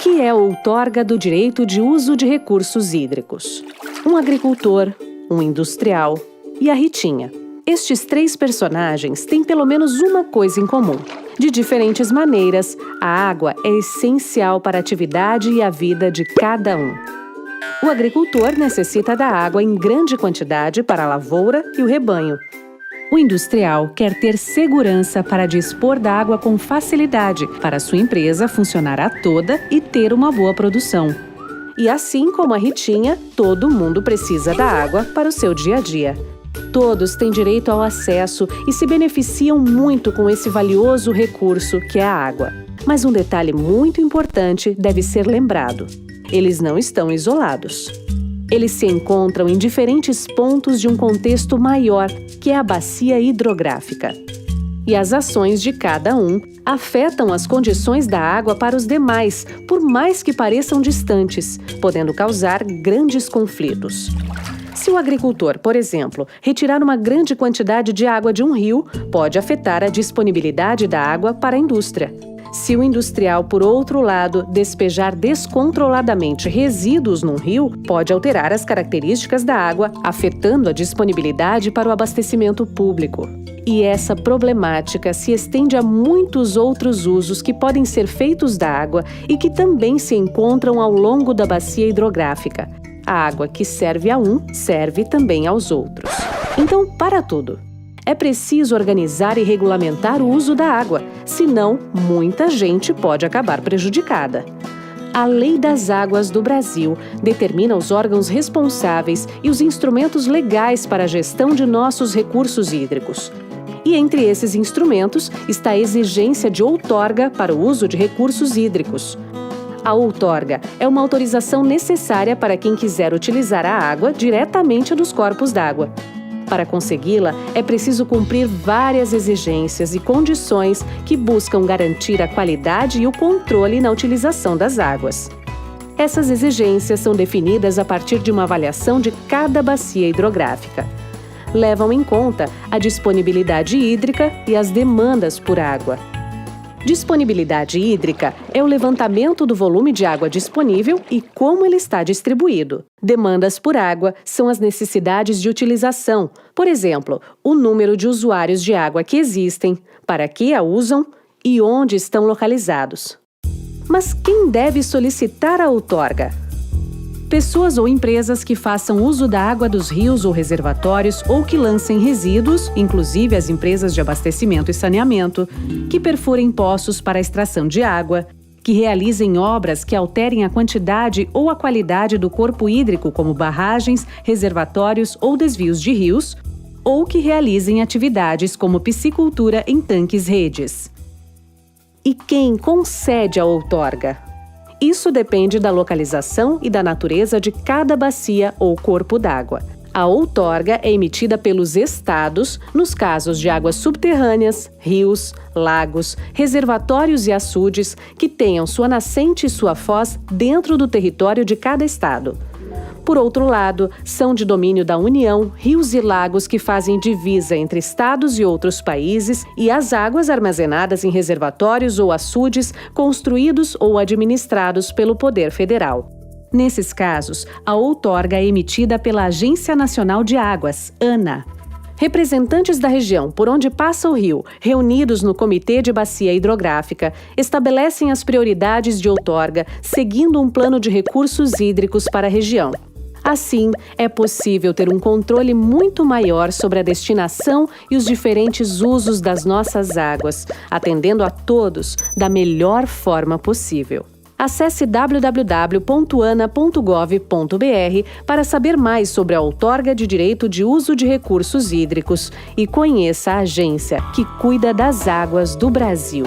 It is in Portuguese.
que é a outorga do direito de uso de recursos hídricos? Um agricultor, um industrial e a Ritinha. Estes 3 personagens têm pelo menos uma coisa em comum. De diferentes maneiras, a água é essencial para a atividade e a vida de cada um. O agricultor necessita da água em grande quantidade para a lavoura e o rebanho. O industrial quer ter segurança para dispor da água com facilidade para sua empresa funcionar a toda e ter uma boa produção. E assim como a Ritinha, todo mundo precisa da água para o seu dia a dia. Todos têm direito ao acesso e se beneficiam muito com esse valioso recurso que é a água. Mas um detalhe muito importante deve ser lembrado: eles não estão isolados. Eles se encontram em diferentes pontos de um contexto maior, que é a bacia hidrográfica. E as ações de cada um afetam as condições da água para os demais, por mais que pareçam distantes, podendo causar grandes conflitos. Se o agricultor, por exemplo, retirar uma grande quantidade de água de um rio, pode afetar a disponibilidade da água para a indústria. Se o industrial, por outro lado, despejar descontroladamente resíduos num rio, pode alterar as características da água, afetando a disponibilidade para o abastecimento público. E essa problemática se estende a muitos outros usos que podem ser feitos da água e que também se encontram ao longo da bacia hidrográfica. A água que serve a um, serve também aos outros. Então, para tudo. É preciso organizar e regulamentar o uso da água, senão muita gente pode acabar prejudicada. A Lei das Águas do Brasil determina os órgãos responsáveis e os instrumentos legais para a gestão de nossos recursos hídricos. E entre esses instrumentos está a exigência de outorga para o uso de recursos hídricos. A outorga é uma autorização necessária para quem quiser utilizar a água diretamente dos corpos d'água. Para consegui-la, é preciso cumprir várias exigências e condições que buscam garantir a qualidade e o controle na utilização das águas. Essas exigências são definidas a partir de uma avaliação de cada bacia hidrográfica. Levam em conta a disponibilidade hídrica e as demandas por água. Disponibilidade hídrica é o levantamento do volume de água disponível e como ele está distribuído. Demandas por água são as necessidades de utilização, por exemplo, o número de usuários de água que existem, para que a usam e onde estão localizados. Mas quem deve solicitar a outorga? Pessoas ou empresas que façam uso da água dos rios ou reservatórios ou que lancem resíduos, inclusive as empresas de abastecimento e saneamento, que perfurem poços para a extração de água, que realizem obras que alterem a quantidade ou a qualidade do corpo hídrico, como barragens, reservatórios ou desvios de rios, ou que realizem atividades como piscicultura em tanques-redes. E quem concede a outorga? Isso depende da localização e da natureza de cada bacia ou corpo d'água. A outorga é emitida pelos estados nos casos de águas subterrâneas, rios, lagos, reservatórios e açudes que tenham sua nascente e sua foz dentro do território de cada estado. Por outro lado, são de domínio da União rios e lagos que fazem divisa entre estados e outros países e as águas armazenadas em reservatórios ou açudes construídos ou administrados pelo Poder Federal. Nesses casos, a outorga é emitida pela Agência Nacional de Águas, ANA. Representantes da região por onde passa o rio, reunidos no Comitê de Bacia Hidrográfica, estabelecem as prioridades de outorga seguindo um plano de recursos hídricos para a região. Assim, é possível ter um controle muito maior sobre a destinação e os diferentes usos das nossas águas, atendendo a todos da melhor forma possível. Acesse www.ana.gov.br para saber mais sobre a outorga de direito de uso de recursos hídricos e conheça a agência que cuida das águas do Brasil.